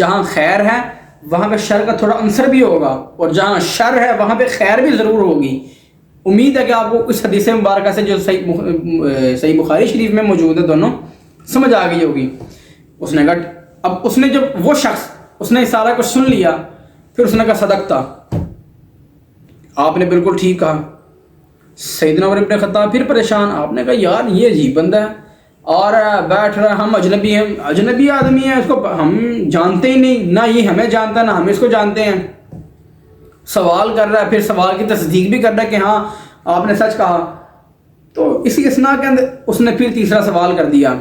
جہاں خیر ہے وہاں پہ شر کا تھوڑا عنصر بھی ہوگا، اور جہاں شر ہے وہاں پہ خیر بھی ضرور ہوگی۔ امید ہے کہ آپ کو اس حدیث مبارکہ سے جو صحیح بخاری شریف میں موجود ہے دونوں سمجھ آ گئی ہوگی۔ اس نے کہا، اب اس نے جب وہ شخص اس نے سارا کچھ سن لیا، پھر اس نے کہا صدقتا، آپ نے بالکل ٹھیک کہا۔ سیدنا عمر بن خطاب پھر پریشان، آپ نے کہا یار یہ عجیب بندہ ہے اور بیٹھ رہا، ہم اجنبی ہیں، اجنبی آدمی ہیں، اس کو ہم جانتے ہی نہیں، نہ یہ ہمیں جانتا نہ ہم اس کو جانتے ہیں، سوال کر رہا ہے، پھر سوال کی تصدیق بھی کر رہا ہے کہ ہاں آپ نے سچ کہا۔ تو اسی اثناء کے اندر اس نے پھر تیسرا سوال کر دیا،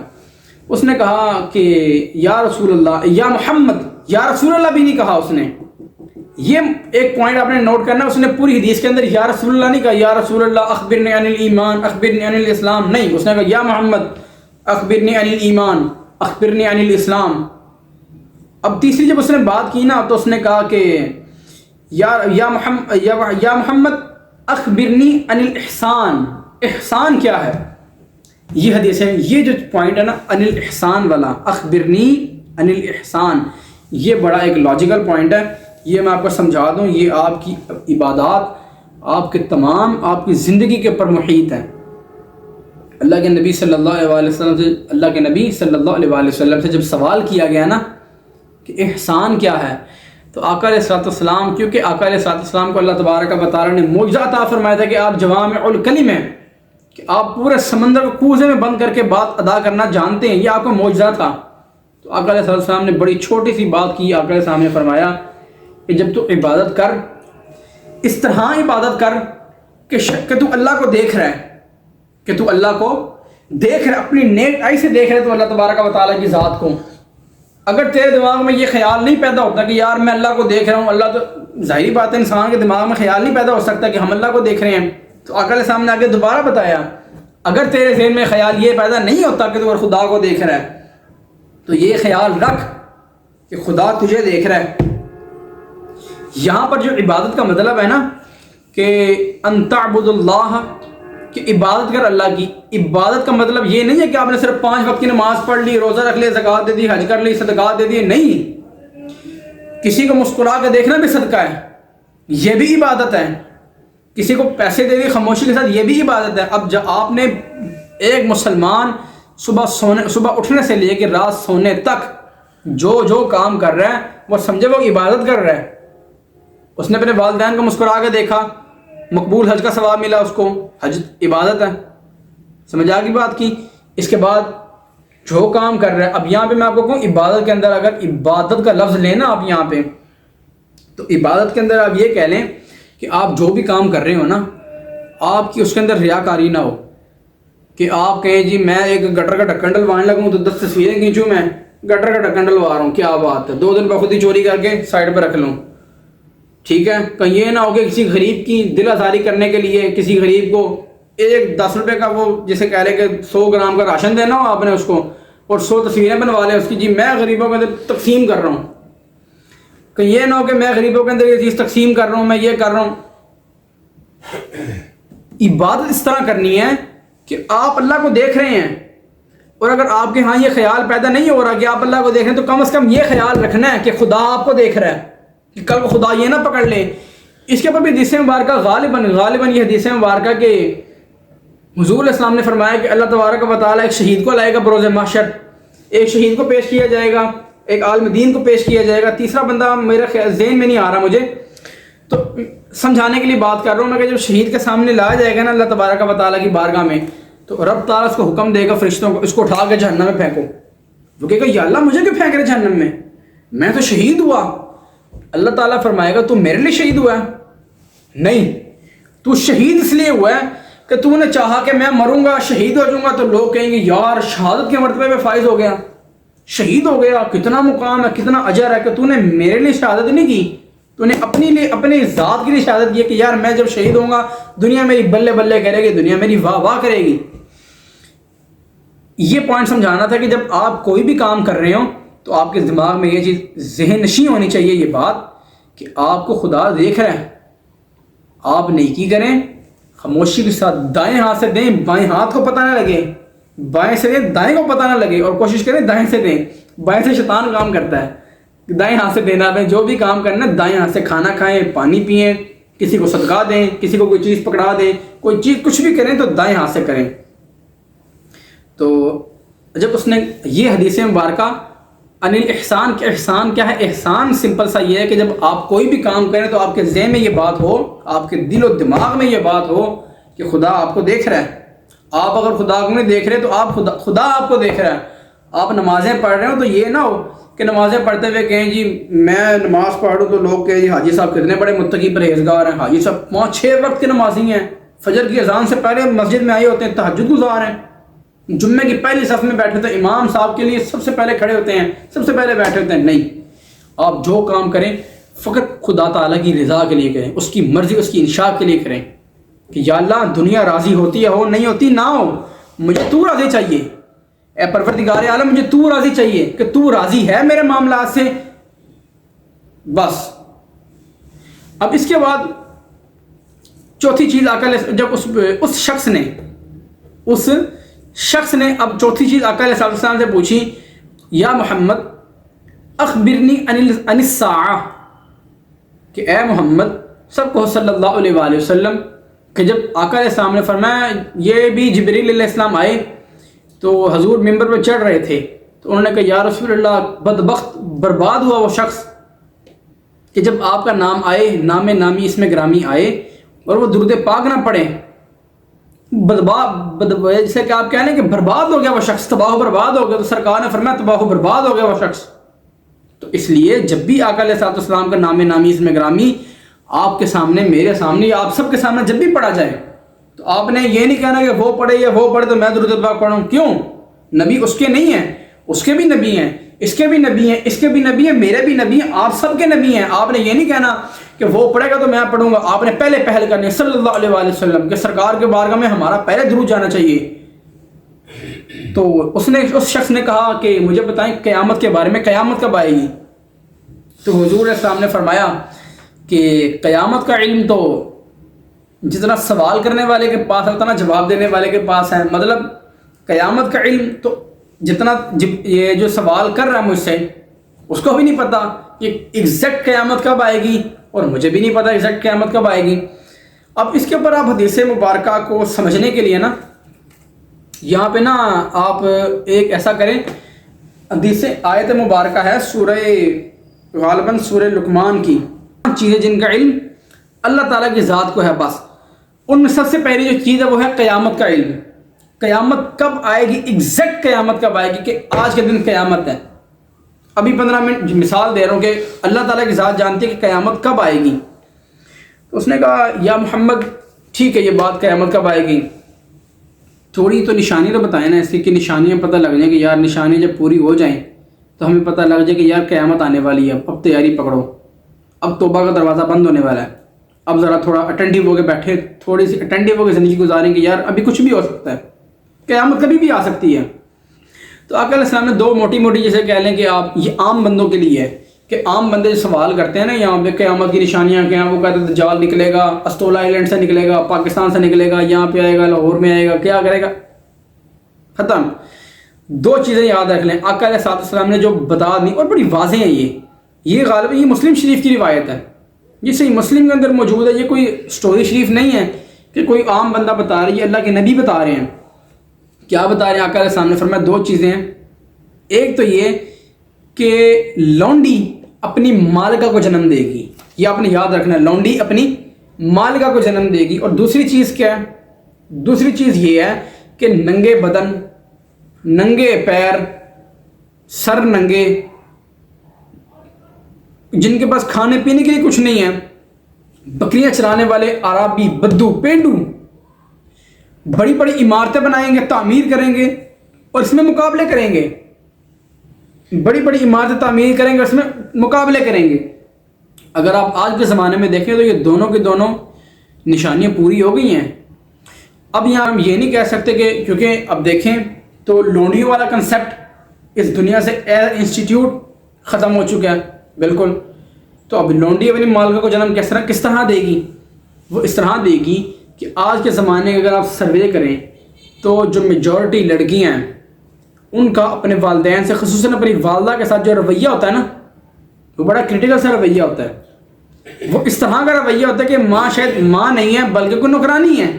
اس نے کہا کہ یا رسول اللہ، یا محمد، یا رسول اللہ بھی نہیں کہا اس نے۔ یہ ایک پوائنٹ آپ نے نوٹ کرنا، اس نے پوری حدیث کے اندر یا رسول اللہ نہیں کہا، یا رسول اللہ اخبرنی عن الایمان اخبرنی عن الاسلام، نہیں، اس نے کہا یا محمد اخبرنی عن الایمان اخبرنی عن الاسلام۔ اب تیسری جب اس نے بات کی نا تو اس نے کہا کہ یا محمد اخبرنی عن الاحسان، احسان کیا ہے؟ یہ حدیث ہے، یہ جو پوائنٹ ہے نا عن الاحسان والا، اخبرنی عن الاحسان، یہ بڑا ایک لاجیکل پوائنٹ ہے۔ یہ میں آپ کو سمجھا دوں، یہ آپ کی عبادات، آپ کے تمام آپ کی زندگی کے اوپر محیط ہے۔ اللہ کے نبی صلی اللہ علیہ وسلم سے جب سوال کیا گیا نا کہ احسان کیا ہے، تو آقا علیہ الصلوۃ والسلام، کیونکہ آقا علیہ الصلوۃ والسلام کو اللہ تبارک و تعالیٰ نے معجزہ عطا فرمایا تھا کہ آپ جوامع الکلم ہیں، کہ آپ پورے سمندر کو کوزے میں بند کر کے بات ادا کرنا جانتے ہیں، یہ آپ کو معجزہ تھا۔ تو آقا علیہ الصلوۃ والسلام نے بڑی چھوٹی سی بات کی، آقا علیہ السلام نے فرمایا کہ جب تو عبادت کر، اس طرح عبادت کر کہ تو اللہ کو دیکھ رہا ہے، کہ تو اللہ کو دیکھ رہا ہے، اپنی نیک آئی سے دیکھ رہے تو اللہ تبارک و تعالیٰ کی ذات کو۔ اگر تیرے دماغ میں یہ خیال نہیں پیدا ہوتا کہ یار میں اللہ کو دیکھ رہا ہوں، اللہ تو ظاہری بات ہے انسان کے دماغ میں خیال نہیں پیدا ہو سکتا کہ ہم اللہ کو دیکھ رہے ہیں، تو آقا علیہ السلام نے آگے دوبارہ بتایا، اگر تیرے ذہن میں خیال یہ پیدا نہیں ہوتا کہ تو خدا کو دیکھ رہا ہے، تو یہ خیال رکھ کہ خدا تجھے دیکھ رہا ہے۔ یہاں پر جو عبادت کا مطلب ہے نا کہ ان تعبد اللہ، کہ عبادت کر اللہ کی، عبادت کا مطلب یہ نہیں ہے کہ آپ نے صرف 5 وقت کی نماز پڑھ لی، روزہ رکھ لیا، زکوٰۃ دے دی، حج کر لی، صدقات دے دیے، نہیں۔ کسی کو مسکرا کے دیکھنا بھی صدقہ ہے، یہ بھی عبادت ہے۔ کسی کو پیسے دے دیے خاموشی کے ساتھ، یہ بھی عبادت ہے۔ اب جب آپ نے ایک مسلمان صبح اٹھنے سے لے کے رات سونے تک جو کام کر رہا ہے وہ سمجھے وہ عبادت کر رہا ہے۔ اس نے اپنے والدین کو مسکرا کے دیکھا، مقبول حج کا ثواب ملا اس کو، حج عبادت ہے، سمجھ آ گئی بات کی۔ اس کے بعد جو کام کر رہا ہے، اب یہاں پہ میں آپ کو کہوں عبادت کے اندر اگر عبادت کا لفظ لینا آپ یہاں پہ، تو عبادت کے اندر آپ یہ کہہ لیں کہ آپ جو بھی کام کر رہے ہو نا، آپ کی اس کے اندر ریاکاری نہ ہو، کہ آپ کہیں جی میں ایک گٹر کا ڈھکن ڈلوانے لگوں تو 10 تصویریں کھینچوں، میں گٹر کا ڈھکن ڈلوا رہا ہوں، کیا بات ہے، 2 دن بعد خود ہی چوری کر کے سائڈ پہ رکھ لوں، ٹھیک ہے۔ کہیں یہ نہ ہو کہ کسی غریب کی دل آزاری کرنے کے لیے کسی غریب کو ایک 10 روپے کا وہ جسے کہہ لے کہ 100 گرام کا راشن دینا ہو آپ نے اس کو، اور 100 تصویریں بنوا لیں اس کی، جی میں غریبوں کے اندر تقسیم کر رہا ہوں۔ کہیں یہ نہ ہو کہ میں غریبوں کے اندر یہ چیز تقسیم کر رہا ہوں، میں یہ کر رہا ہوں۔ عبادت اس طرح کرنی ہے کہ آپ اللہ کو دیکھ رہے ہیں، اور اگر آپ کے ہاں یہ خیال پیدا نہیں ہو رہا کہ آپ اللہ کو دیکھ رہے ہیں، تو کم از کم یہ خیال رکھنا ہے کہ خدا آپ کو دیکھ رہا ہے، کہ کل کو خدا یہ نہ پکڑ لے۔ اس کے اوپر بھی حدیث مبارکہ غالباً یہ حدیث مبارکہ کہ حضور علیہ السلام نے فرمایا کہ اللہ تبارک و تعالیٰ ایک شہید کو لائے گا بروز محشر، ایک شہید کو پیش کیا جائے گا، ایک عالم دین کو پیش کیا جائے گا، تیسرا بندہ میرے ذہن میں نہیں آ رہا مجھے، تو سمجھانے کے لیے بات کر رہا ہوں میں کہ جب شہید کے سامنے لایا جائے گا نا اللہ تبارک و تعالیٰ کی بارگاہ میں، تو رب تعالیٰ اس کو حکم دے گا فرشتوں کو اس کو اٹھا کے جہنم میں پھینکو۔ وہ کہے گا یا اللہ مجھے کیوں پھینک رہے جہنم میں تو شہید ہوا۔ اللہ تعالیٰ فرمائے گا تو میرے لیے شہید ہوا ہے؟ نہیں، تو شہید اس لیے ہوا ہے کہ تو نے چاہا کہ میں مروں گا شہید ہو جاؤں گا تو لوگ کہیں گے یار شہادت کے مرتبے پہ فائز ہو گیا، شہید ہو گیا، کتنا مقام ہے، کتنا اجر ہے، کہ تو نے میرے لیے شہادت نہیں کی، تو نے اپنی ذات کے لیے شہادت کی کہ یار میں جب شہید ہوں گا دنیا میری بلے بلے کرے گی، دنیا میری واہ واہ کرے گی۔ یہ پوائنٹ سمجھانا تھا کہ جب آپ کوئی بھی کام کر رہے ہوں تو آپ کے دماغ میں یہ چیز ذہن نشین ہونی چاہیے، یہ بات کہ آپ کو خدا دیکھ رہا ہے۔ آپ نیکی کریں خاموشی کے ساتھ، دائیں ہاتھ سے دیں بائیں ہاتھ کو پتہ نہ لگے، بائیں سے دیں دائیں کو پتہ نہ لگے، اور کوشش کریں دائیں سے دیں، بائیں سے شیطان کام کرتا ہے، دائیں ہاتھ سے دینا ہے، جو بھی کام کرنا دائیں ہاتھ سے، کھانا کھائیں، پانی پئیں، کسی کو صدقہ دیں، کسی کو کوئی چیز پکڑا دیں، کوئی چیز کچھ بھی کریں تو دائیں ہاتھ سے کریں۔ تو جب اس نے یہ حدیث مبارکہ ان الاحسان کہ احسان کیا ہے، احسان سمپل سا یہ ہے کہ جب آپ کوئی بھی کام کریں تو آپ کے ذہن میں یہ بات ہو، آپ کے دل و دماغ میں یہ بات ہو کہ خدا آپ کو دیکھ رہا ہے۔ آپ اگر خدا کو نہیں دیکھ رہے تو آپ خدا آپ کو دیکھ رہا ہے۔ آپ نمازیں پڑھ رہے ہو تو یہ نہ ہو کہ نمازیں پڑھتے ہوئے کہیں جی میں نماز پڑھوں تو لوگ کہیں جی حاجی صاحب کتنے بڑے متقی پرہیزگار ہیں، حاجی صاحب 5-6 وقت کے نمازی ہیں، فجر کی اذان سے پہلے مسجد میں آئے ہوتے ہیں، تہجد گزار ہیں، جمعے کی پہلی صف میں بیٹھے ہوتے ہیں، امام صاحب کے لیے سب سے پہلے کھڑے ہوتے ہیں، سب سے پہلے بیٹھے ہوتے ہیں۔ نہیں، آپ جو کام کریں فقط خدا تعالیٰ کی رضا کے لیے کریں، اس کی مرضی، اس کی انشاء کے لیے کریں کہ یا اللہ دنیا راضی ہوتی ہے ہو، نہیں ہوتی نہ ہو، مجھے تو راضی چاہیے، اے پروردگار عالم مجھے تو راضی چاہیے کہ تو راضی ہے میرے معاملات سے، بس۔ اب اس کے بعد چوتھی چیز آقا جب اس شخص نے اب چوتھی چیز آقا علیہ السلام سے پوچھی، یا محمد اخبرنی عن الساعہ، کہ اے محمد سب کو صلی اللہ علیہ وآلہ وسلم، کہ جب آقا علیہ السلام نے فرمایا، یہ بھی جبریل علیہ السلام آئے تو حضور ممبر پہ چڑھ رہے تھے تو انہوں نے کہا یا رسول اللہ بدبخت برباد ہوا وہ شخص کہ جب آپ کا نام آئے، نام نامی اس میں گرامی آئے اور وہ درود پاک نہ پڑھیں، جیسے کہ آپ کہہ لیں کہ برباد ہو گیا وہ شخص، تباہ و برباد ہو گیا۔ تو سرکار نے فرمایا تباہ و برباد ہو گیا وہ شخص۔ تو اس لیے جب بھی آقا علیہ السلام کا نام نامی اس میں گرامی آپ کے سامنے، میرے سامنے، آپ سب کے سامنے جب بھی پڑھا جائے تو آپ نے یہ نہیں کہنا کہ وہ پڑھے یا وہ پڑھے تو میں درود پاک پڑھوں، کیوں؟ نبی اس کے نہیں ہیں، اس کے بھی نبی ہیں، اس کے بھی نبی ہیں، اس کے بھی نبی ہیں، میرے بھی نبی ہیں، آپ سب کے نبی ہیں۔ آپ نے یہ نہیں کہنا کہ وہ پڑھے گا تو میں پڑھوں گا، آپ نے پہلے پہل کرنی ہے صلی اللہ علیہ وآلہ وسلم کہ سرکار کے بارگاہ میں ہمارا پہلے درود جانا چاہیے۔ تو اس شخص نے کہا کہ مجھے بتائیں قیامت کے بارے میں، قیامت کب آئے گی؟ تو حضور علیہ السلام نے فرمایا کہ قیامت کا علم تو جتنا سوال کرنے والے کے پاس ہے اتنا جواب دینے والے کے پاس ہے۔ مطلب قیامت کا علم تو جتنا یہ جو سوال کر رہا ہے مجھ سے اس کو بھی نہیں پتا کہ ایگزیکٹ قیامت کب آئے گی، اور مجھے بھی نہیں پتا ایگزیکٹ قیامت کب آئے گی۔ اب اس کے اوپر آپ حدیث مبارکہ کو سمجھنے کے لیے نا یہاں پہ نا آپ ایک ایسا کریں، حدیث آیت مبارکہ ہے سورہ غالباً سورہ لقمان کی، چیزیں جن کا علم اللہ تعالیٰ کی ذات کو ہے، بس ان میں سب سے پہلی جو چیز ہے وہ ہے قیامت کا علم۔ قیامت کب آئے گی، ایگزیکٹ قیامت کب آئے گی، کہ آج کے دن قیامت ہے، ابھی 15 منٹ مثال دے رہا ہوں کہ اللہ تعالیٰ کی ذات جانتی ہے کہ قیامت کب آئے گی۔ تو اس نے کہا یا محمد ٹھیک ہے یہ بات قیامت کب آئے گی، تھوڑی تو نشانی تو بتائیں نا اس کی، کہ نشانیاں پتہ لگ جائیں کہ یار نشانی جب پوری ہو جائیں تو ہمیں پتہ لگ جائے کہ یار قیامت آنے والی ہے، اب تیاری پکڑو، اب توبہ کا دروازہ بند ہونے والا ہے، اب ذرا تھوڑا اٹینٹیو ہو کے بیٹھے، تھوڑی سی اٹینٹیو ہو کے زندگی گزاریں کہ یار ابھی کچھ بھی ہو سکتا ہے، قیامت کبھی بھی آ سکتی ہے۔ تو آقا علیہ السلام نے دو موٹی موٹی جیسے کہہ لیں کہ آپ یہ عام بندوں کے لیے ہے کہ عام بندے جو سوال کرتے ہیں نا یہاں پہ قیامت کی نشانیاں کیا ہیں، وہ کہتے ہیں دجال نکلے گا، استولا آئیلینڈ سے نکلے گا، پاکستان سے نکلے گا، یہاں پہ آئے گا، لاہور میں آئے گا، کیا کرے گا، ختم۔ دو چیزیں یاد رکھ لیں آقا علیہ السلام نے جو بتا دی اور بڑی واضح ہیں، یہ غالباً یہ مسلم شریف کی روایت ہے، یہ صحیح مسلم کے اندر موجود ہے، یہ کوئی سٹوری شریف نہیں ہے کہ کوئی عام بندہ بتا رہا ہے، یہ اللہ کے نبی بتا رہے ہیں۔ کیا بتا رہے ہیں آقا علیہ السلام نے فرمایا دو چیزیں ہیں، ایک تو یہ کہ لونڈی اپنی مالکہ کو جنم دے گی، یہ آپ نے یاد رکھنا ہے، لونڈی اپنی مالکہ کو جنم دے گی، اور دوسری چیز کیا ہے، دوسری چیز یہ ہے کہ ننگے بدن، ننگے پیر، سر ننگے، جن کے پاس کھانے پینے کے لیے کچھ نہیں ہے، بکریاں چرانے والے عرابی، بدو، پینڈو، بڑی بڑی عمارتیں بنائیں گے، تعمیر کریں گے اور اس میں مقابلے کریں گے، بڑی بڑی عمارتیں تعمیر کریں گے، اس میں مقابلے کریں گے۔ اگر آپ آج کے زمانے میں دیکھیں تو یہ دونوں کی دونوں نشانیاں پوری ہو گئی ہیں۔ اب یہاں ہم یہ نہیں کہہ سکتے کہ کیونکہ اب دیکھیں تو لونڈیوں والا کنسیپٹ اس دنیا سے ایز انسٹیٹیوٹ ختم ہو چکا ہے بالکل۔ تو اب لونڈی اپنی مالکہ کو جنم کس طرح دے گی، وہ اس طرح دے گی کہ آج کے زمانے کے اگر آپ سروے کریں تو جو میجورٹی لڑکیاں ہیں ان کا اپنے والدین سے، خصوصاً اپنی والدہ کے ساتھ جو رویہ ہوتا ہے نا وہ بڑا کرٹیکل سا رویہ ہوتا ہے. وہ اس طرح کا رویہ ہوتا ہے کہ ماں شاید ماں نہیں ہے بلکہ کوئی نوکرانی ہے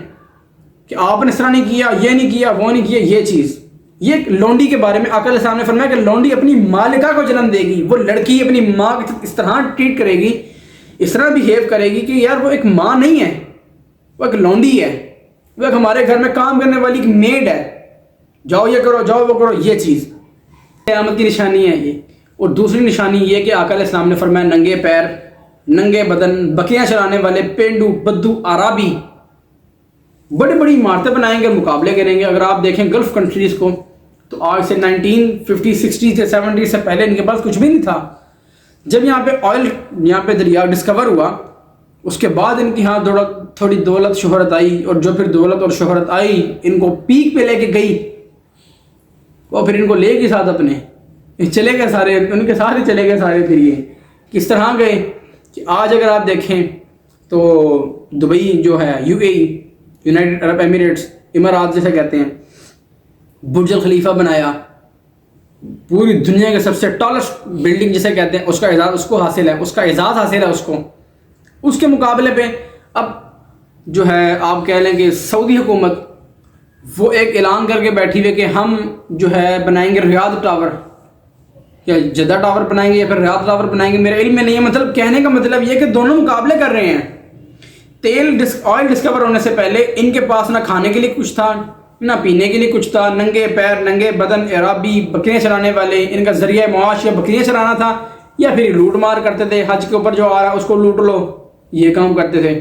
کہ آپ نے اس طرح نہیں کیا, یہ نہیں کیا, وہ نہیں کیا. یہ چیز, یہ لونڈی کے بارے میں آقا علیہ السلام نے فرمایا کہ لونڈی اپنی مالکہ کو جنم دے گی, وہ لڑکی اپنی ماں کے ساتھ اس طرح ٹریٹ کرے گی, اس طرح بیہیو کرے گی کہ یار وہ ایک ماں نہیں ہے, وہ ایک لونڈی ہے, وہ ایک ہمارے گھر میں کام کرنے والی ایک میڈ ہے, جاؤ یہ کرو, جاؤ وہ کرو. یہ چیز قیامت کی نشانی ہے یہ. اور دوسری نشانی یہ کہ آقا علیہ السلام نے فرمایا ننگے پیر, ننگے بدن, بکریاں چلانے والے, پینڈو, بدو, عرابی بڑی بڑی عمارتیں بنائیں گے, مقابلے کریں گے. اگر آپ دیکھیں گلف کنٹریز کو تو آج سے 1950 60 سے 70 سے پہلے ان کے پاس کچھ بھی نہیں تھا. جب یہاں پہ آئل, یہاں پہ دریا ڈسکور ہوا, اس کے بعد ان کی ہاں تھوڑی دولت شہرت آئی, اور جو پھر دولت اور شہرت آئی ان کو پیک پہ لے کے گئی, وہ پھر ان کو لے گئی ساتھ اپنے, چلے گئے سارے, ان کے ساتھ ہی چلے گئے سارے. پھر یہ کس طرح گئے کہ آج اگر آپ دیکھیں تو دبئی جو ہے, U A E, United Arab Emirates, امارات جیسے کہتے ہیں, برج خلیفہ بنایا, پوری دنیا کے سب سے ٹالسٹ بلڈنگ جسے کہتے ہیں, اس کا اعزاز اس کو حاصل ہے, اس کا اعزاز حاصل ہے اس کو. اس کے مقابلے پہ اب جو ہے آپ کہہ لیں کہ سعودی حکومت وہ ایک اعلان کر کے بیٹھی ہوئی کہ ہم جو ہے بنائیں گے ریاض ٹاور, یا جدہ ٹاور بنائیں گے یا پھر ریاض ٹاور بنائیں گے, میرے علم میں نہیں ہے. مطلب کہنے کا مطلب یہ کہ دونوں مقابلے کر رہے ہیں. آئل ڈسکور ہونے سے پہلے ان کے پاس نہ کھانے کے لیے کچھ تھا, نہ پینے کے لیے کچھ تھا. ننگے پیر, ننگے بدن, عرابی, بکریاں چلانے والے, ان کا ذریعہ معاش یا بکریاں چلانا تھا, یا پھر لوٹ مار کرتے تھے, حج کے اوپر جو آ رہا اس کو لوٹ لو, یہ کام کرتے تھے.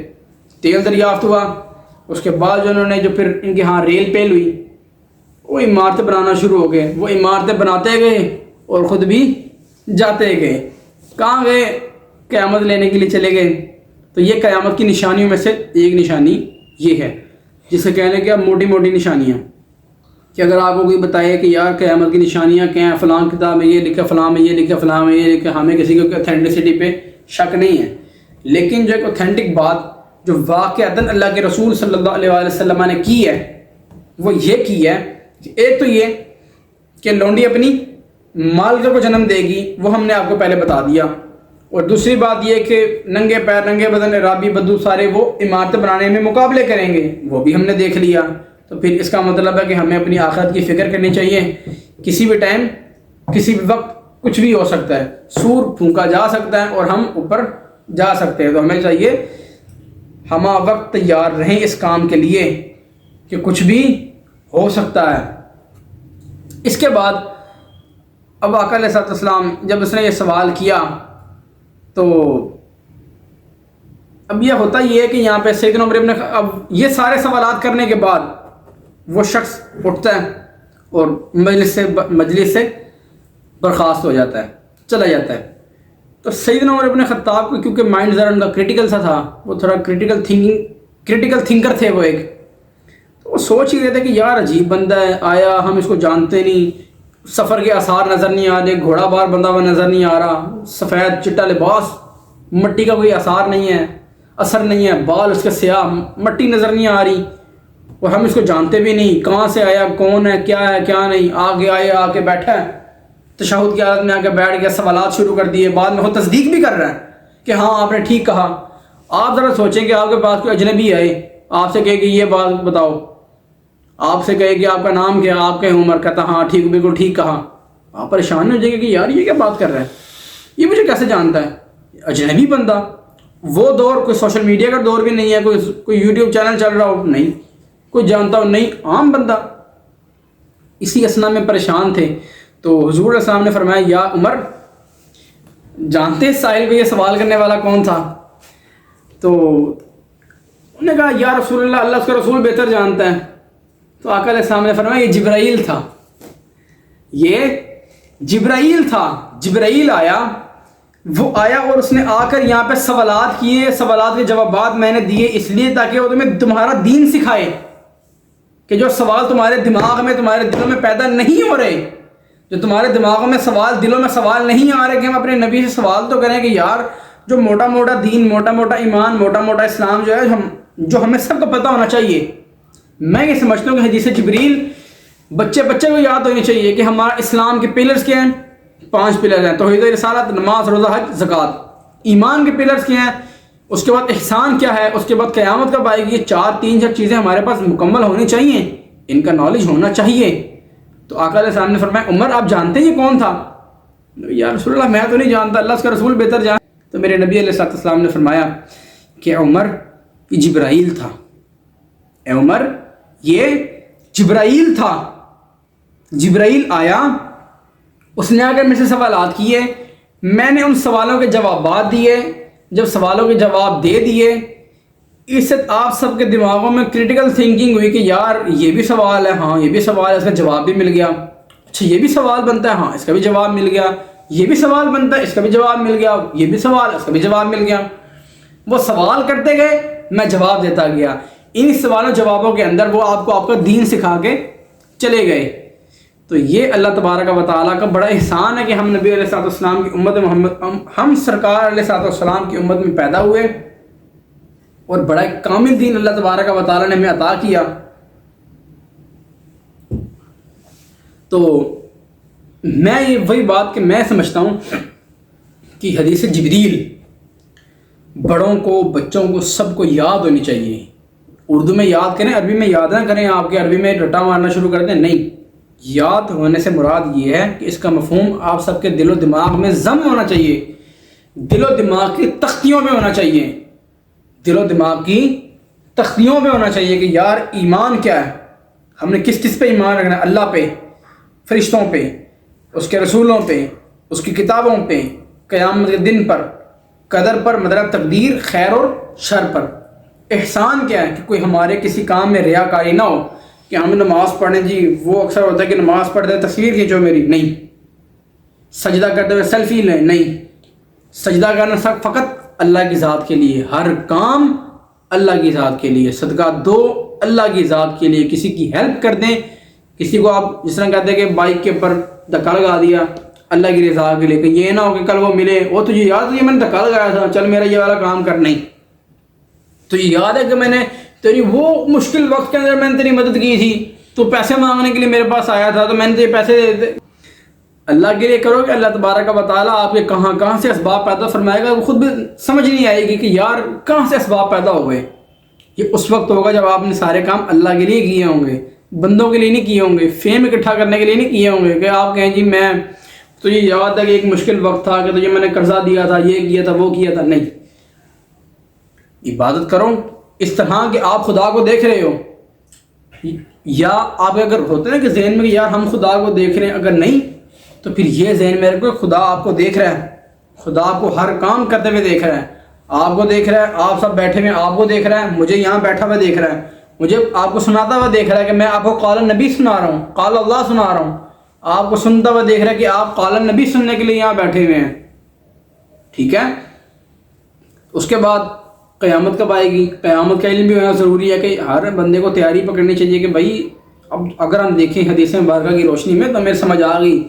تیل دریافت ہوا, اس کے بعد جو انہوں نے جو پھر ان کے ہاں ریل پیل ہوئی, وہ عمارتیں بنانا شروع ہو گئے. وہ عمارتیں بناتے گئے اور خود بھی جاتے گئے. کہاں گئے؟ قیامت لینے کے لیے چلے گئے. تو یہ قیامت کی نشانیوں میں سے ایک نشانی یہ ہے, جسے کہنے کہ اب موٹی موٹی نشانیاں, کہ اگر آپ کو کوئی بتائے کہ یار قیامت کی نشانیاں کیا ہیں, فلاں کتاب میں یہ لکھا, فلاں میں یہ لکھا, فلاں میں یہ لکھا, ہمیں کسی کو اتھینٹسٹی پہ شک نہیں ہے. لیکن جو ایک اوتھینٹک بات جو واقعتاً اللہ کے رسول صلی اللہ علیہ وسلم نے کی ہے, وہ یہ کی ہے کہ ایک تو یہ کہ لونڈی اپنی مالکہ کو جنم دے گی, وہ ہم نے آپ کو پہلے بتا دیا. اور دوسری بات یہ کہ ننگے پیر, ننگے بدن, عرابی, بدو سارے وہ عمارتیں بنانے میں مقابلے کریں گے, وہ بھی ہم نے دیکھ لیا. تو پھر اس کا مطلب ہے کہ ہمیں اپنی آخرت کی فکر کرنی چاہیے. کسی بھی ٹائم کسی بھی وقت کچھ بھی ہو سکتا ہے, سور پھونکا جا سکتا ہے اور ہم اوپر جا سکتے ہیں. تو ہمیں چاہیے ہمہ وقت تیار رہیں اس کام کے لیے کہ کچھ بھی ہو سکتا ہے. اس کے بعد اب آقا علیہ السلام جب اس نے یہ سوال کیا تو اب یہ ہوتا یہ ہے کہ یہاں پہ سیدنا عمر ابن, اب یہ سارے سوالات کرنے کے بعد وہ شخص اٹھتا ہے اور مجلس سے برخاست ہو جاتا ہے, چلا جاتا ہے. تو سیدنا عمر ابن خطاب کو کیونکہ مائنڈ ذرا ان کا کرٹیکل سا تھا, وہ تھوڑا کرٹیکل تھنکر تھے وہ ایک, تو وہ سوچ ہی رہے تھے کہ یار عجیب بندہ ہے, آیا ہم اس کو جانتے نہیں, سفر کے آثار نظر نہیں آ رہے, گھوڑا بار بندہ ہوا نظر نہیں آ رہا, سفید چٹا لباس, مٹی کا کوئی آثار نہیں ہے, اثر نہیں ہے, بال اس کے سیاہ, مٹی نظر نہیں آ رہی, اور ہم اس کو جانتے بھی نہیں, کہاں سے آیا, کون ہے کیا نہیں. آگے آئے, آ کے بیٹھا ہے, تشہد کی حالت میں آ کے بیٹھ گیا, سوالات شروع کر دیے. بعد میں وہ تصدیق بھی کر رہا ہے کہ ہاں آپ نے ٹھیک کہا. آپ ذرا سوچیں کہ آپ کے پاس کوئی اجنبی آئے, آپ سے کہے کہ یہ بات بتاؤ, آپ سے کہے کہ آپ کا نام کیا, آپ کہیں عمر, کہتا ہاں ٹھیک, بالکل ٹھیک کہا. آپ پریشان ہو جائیں گے کہ یار یہ کیا بات کر رہا ہے, یہ مجھے کیسے جانتا ہے, اجنبی بندہ. وہ دور کوئی سوشل میڈیا کا دور بھی نہیں ہے, کوئی یوٹیوب چینل چل رہا ہو نہیں, کوئی جانتا ہو نہیں, عام بندہ. اسی اسنا میں پریشان تھے. تو حضور علیہ السلام نے فرمایا یا عمر, جانتے سائل کو یہ سوال کرنے والا کون تھا؟ تو انہوں نے کہا یا رسول اللہ, اللہ اس کا رسول بہتر جانتا ہے. تو آقا علیہ السلام نے فرمایا یہ جبرائیل تھا, یہ جبرائیل تھا. جبرائیل آیا, وہ آیا اور اس نے آ کر یہاں پہ سوالات کیے, سوالات کے جوابات میں نے دیے اس لیے تاکہ وہ تمہارا دین سکھائے, کہ جو سوال تمہارے دماغ میں, تمہارے دلوں میں پیدا نہیں ہو رہے, جو تمہارے دماغوں میں سوال, دلوں میں سوال نہیں آ رہے کہ ہم اپنے نبی سے سوال تو کریں کہ یار جو موٹا موٹا دین, موٹا موٹا ایمان, موٹا موٹا اسلام جو ہے جو ہمیں سب کو پتہ ہونا چاہیے. میں یہ سمجھتا ہوں کہ حدیث جبریل بچے کو یاد ہونی چاہیے کہ ہمارا اسلام کے پلرز کیا ہیں, 5 پلر ہیں، توحید رسالت، نماز، روزہ، حج، زکوٰۃ۔ ایمان کے پلرز کیا ہیں، اس کے بعد احسان کیا ہے، اس کے بعد قیامت کب آئے گی، یہ 4 چیزیں ہمارے پاس مکمل ہونی چاہیے، ان کا نالج ہونا چاہیے۔ تو آقا علیہ السلام نے فرمایا عمر آپ جانتے ہیں یہ کون تھا؟ یا رسول اللہ میں تو نہیں جانتا، اللہ اس کا رسول بہتر جان۔ تو میرے نبی علیہ السلام نے فرمایا کہ عمر یہ جبرائیل تھا، اے عمر یہ جبرائیل تھا۔ جبرائیل آیا، اس نے آ کر مجھ سے سوالات کیے، میں نے ان سوالوں کے جوابات دیے۔ جب سوالوں کے جواب دے دیے، اس سے آپ سب کے دماغوں میں کریٹیکل تھنکنگ ہوئی کہ یار یہ بھی سوال ہے، ہاں یہ بھی سوال ہے، اس کا جواب بھی مل گیا۔ اچھا یہ بھی سوال بنتا ہے، ہاں اس کا بھی جواب مل گیا۔ یہ بھی سوال بنتا ہے، اس کا بھی جواب مل گیا۔ یہ بھی سوال، اس کا بھی جواب مل گیا۔ وہ سوال کرتے گئے، میں جواب دیتا گیا۔ ان سوالوں جوابوں کے اندر وہ آپ کو آپ کا دین سکھا کے چلے گئے۔ تو یہ اللہ تبارک و تعالیٰ کا بڑا احسان ہے کہ ہم نبی علیہ السلام کی امت محمد، ہم سرکار علیہ السلام کی امت میں پیدا ہوئے، اور بڑا ایک کامل دین اللہ تبارک و تعالیٰ نے ہمیں عطا کیا۔ تو میں یہ وہی بات کہ میں سمجھتا ہوں کہ حدیث جبریل بڑوں کو، بچوں کو، سب کو یاد ہونی چاہیے۔ اردو میں یاد کریں، عربی میں یاد نہ کریں، آپ کے عربی میں رٹا مارنا شروع کر دیں، نہیں۔ یاد ہونے سے مراد یہ ہے کہ اس کا مفہوم آپ سب کے دل و دماغ میں ضم ہونا چاہیے، دل و دماغ کی تختیوں میں ہونا چاہیے، دل و دماغ کی تختیوں میں ہونا چاہیے کہ یار ایمان کیا ہے، ہم نے کس پہ ایمان رکھنا ہے، اللہ پہ، فرشتوں پہ، اس کے رسولوں پہ، اس کی کتابوں پہ، قیامت کے دن پر، قدر پر، مطلب تقدیر، خیر اور شر پر۔ احسان کیا ہے کہ کوئی ہمارے کسی کام میں ریاکاری نہ ہو کہ ہم نماز پڑھیں، جی وہ اکثر ہوتا ہے کہ نماز پڑھتے ہیں تصویر کھینچو میری، نہیں۔ سجدہ کرتے ہوئے سیلفی لیں، نہیں۔ سجدہ کرنا فقط اللہ کی ذات کے لیے، ہر کام اللہ کی ذات کے لیے، صدقہ دو اللہ کی ذات کے لیے، کسی کی ہیلپ کر دیں، کسی کو آپ جس طرح کہتے ہیں کہ بائک کے اوپر دھکا لگا دیا اللہ کی رضا کے لیے، کہ یہ نہ ہو کہ کل وہ ملے، وہ تجھے یاد ہے میں نے دھکا لگایا تھا، چل میرا یہ والا کام کر، نہیں۔ تو یہ یاد ہے کہ میں نے تیری وہ مشکل وقت کے اندر میں نے تیری مدد کی تھی، تو پیسے مانگنے کے لیے میرے پاس آیا تھا، تو میں نے تجھے پیسے دے۔ اللہ کے لیے کرو کہ اللہ تبارک و تعالیٰ آپ کے کہاں سے اسباب پیدا فرمائے گا، وہ خود بھی سمجھ نہیں آئے گی کہ یار کہاں سے اسباب پیدا ہو گئے۔ یہ اس وقت ہوگا جب آپ نے سارے کام اللہ کے لیے کیے ہوں گے، بندوں کے لیے نہیں کیے ہوں گے، فیم اکٹھا کرنے کے لیے نہیں کیے ہوں گے کہ آپ کہیں جی میں تو یہ یاد ہے کہ ایک مشکل وقت تھا کہ تجھے میں نے قرضہ دیا تھا، یہ کیا تھا، وہ کیا تھا، نہیں۔ عبادت کرو اس طرح کہ آپ خدا کو دیکھ رہے ہو، یا آپ اگر ہوتے ہیں کہ ذہن میں کہ یار ہم خدا کو دیکھ رہے ہیں، اگر نہیں تو پھر یہ ذہن میں رکھو خدا آپ کو دیکھ رہا ہے، خدا آپ کو ہر کام کرتے ہوئے دیکھ رہا ہے، آپ کو دیکھ رہا ہے، آپ سب بیٹھے ہوئے آپ کو دیکھ رہا ہے، مجھے یہاں بیٹھا ہوا دیکھ رہا ہے، مجھے آپ کو سناتا ہوا دیکھ رہا ہے کہ میں آپ کو قال النبی سنا رہا ہوں، قال اللہ سنا رہا ہوں، آپ کو سنتا ہوا دیکھ رہا ہے کہ آپ قال النبی سننے کے لیے یہاں بیٹھے ہوئے ہیں، ٹھیک ہے۔ اس کے بعد قیامت کب آئے گی، قیامت کا علم بھی ہونا ضروری ہے کہ ہر بندے کو تیاری پکڑنی چاہیے کہ بھائی اب اگر ہم دیکھیں حدیث مبارکہ کی روشنی میں تو میرے سمجھ آ گئی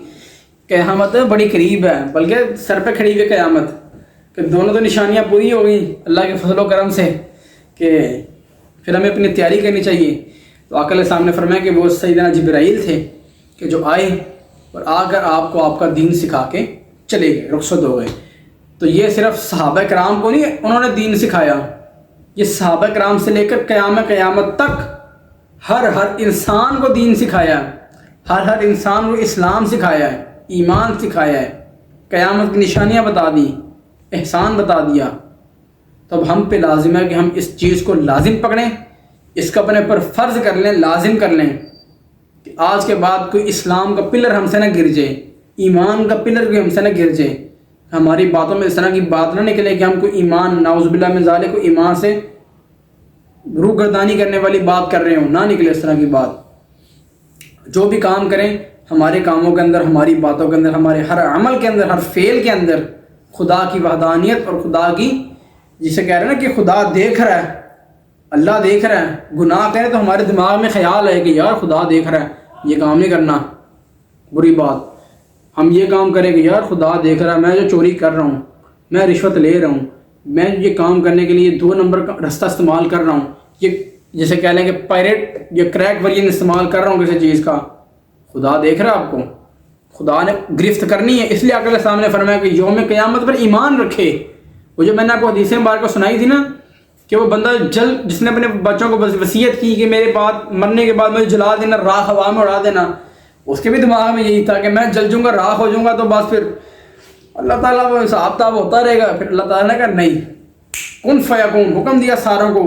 قیامت بڑی قریب ہے، بلکہ سر پہ کھڑی ہوئی قیامت، کہ دونوں تو نشانیاں پوری ہو گئی اللہ کے فضل و کرم سے، کہ پھر ہمیں اپنی تیاری کرنی چاہیے۔ تو آقا علیہ السلام نے فرمایا کہ وہ سیدنا جبرائیل تھے کہ جو آئے اور آ کر آپ کو آپ کا دین سکھا کے چلے گئے، رخصت ہو گئے۔ تو یہ صرف صحابہ کرام کو نہیں انہوں نے دین سکھایا، یہ صحابہ کرام سے لے کر قیامت تک ہر انسان کو دین سکھایا، ہر انسان کو اسلام سکھایا ہے، ایمان سکھایا ہے، قیامت کی نشانیاں بتا دی، احسان بتا دیا۔ تو اب ہم پہ لازم ہے کہ ہم اس چیز کو لازم پکڑیں، اس کو اپنے پر فرض کر لیں، لازم کر لیں کہ آج کے بعد کوئی اسلام کا پلر ہم سے نہ گر جائے، ایمان کا پلر کوئی ہم سے نہ گر جائے، ہماری باتوں میں اس طرح کی بات نہ نکلے کہ ہم کوئی ایمان، نعوذ باللہ من ذالک، کو ایمان سے روح گردانی کرنے والی بات کر رہے ہوں، نہ نکلے اس طرح کی بات۔ جو بھی کام کریں ہمارے کاموں کے اندر، ہماری باتوں کے اندر، ہمارے ہر عمل کے اندر، ہر فعل کے اندر خدا کی وحدانیت اور خدا کی، جسے کہہ رہے ہیں نا کہ خدا دیکھ رہا ہے، اللہ دیکھ رہا ہے، گناہ کریں تو ہمارے دماغ میں خیال ہے کہ یار خدا دیکھ رہا ہے، یہ کام نہیں کرنا، بری بات۔ ہم یہ کام کریں کہ یار خدا دیکھ رہا ہے، میں جو چوری کر رہا ہوں، میں رشوت لے رہا ہوں، میں یہ کام کرنے کے لیے 2 نمبر کا رستہ استعمال کر رہا ہوں، یہ جیسے کہہ لیں کہ پائریٹ یا کریک ورژن استعمال کر رہا ہوں کسی چیز کا، خدا دیکھ رہا ہے آپ کو، خدا نے گرفت کرنی ہے، اس لیے آقا علیہ السلام نے فرمایا کہ یوم قیامت پر ایمان رکھے۔ وہ جو میں نے آپ کو حدیث مبارکہ سنائی تھی نا کہ وہ بندہ جس نے اپنے بچوں کو وصیت کی کہ میرے بعد مرنے کے بعد مجھے جلا دینا، راکھ ہوا میں اڑا دینا، اس کے بھی دماغ میں یہی تھا کہ میں جل جوں گا، راکھ ہو جاؤں گا تو بس پھر اللہ تعالیٰ وہ حساب کتاب ہوتا رہے گا۔ پھر اللہ تعالیٰ نے کہا نہیں، کن فیکون، حکم دیا ساروں کو،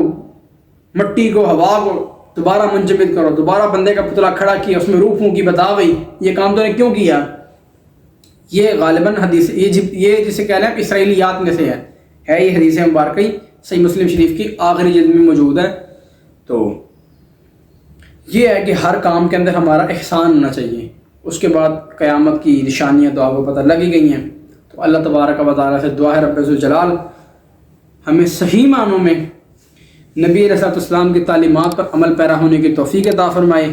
مٹی کو، ہوا کو دوبارہ منجمد کرو، دوبارہ بندے کا پتلا کھڑا کیا، اس میں روح پھونکی، بتا بھائی یہ کام تو نے کیوں کیا؟ یہ غالباً حدیث یہ جسے کہہ رہے ہیں اسرائیلیات میں سے ہے یہ حدیث مبارکہ صحیح مسلم شریف کی آخری جلد میں موجود ہے۔ تو یہ ہے کہ ہر کام کے اندر ہمارا احسان ہونا چاہیے۔ اس کے بعد قیامت کی نشانیاں تو آپ کو پتہ لگی گئی ہیں۔ تو اللہ تبارک و تعالیٰ سے دعا ہے رب ذوالجلال ہمیں صحیح معنوں میں نبی علیہ السلام کی تعلیمات پر عمل پیرا ہونے کی توفیق عطا فرمائے،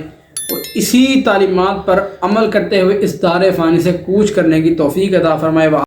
اور اسی تعلیمات پر عمل کرتے ہوئے اس دار فانی سے کوچ کرنے کی توفیق عطا فرمائے۔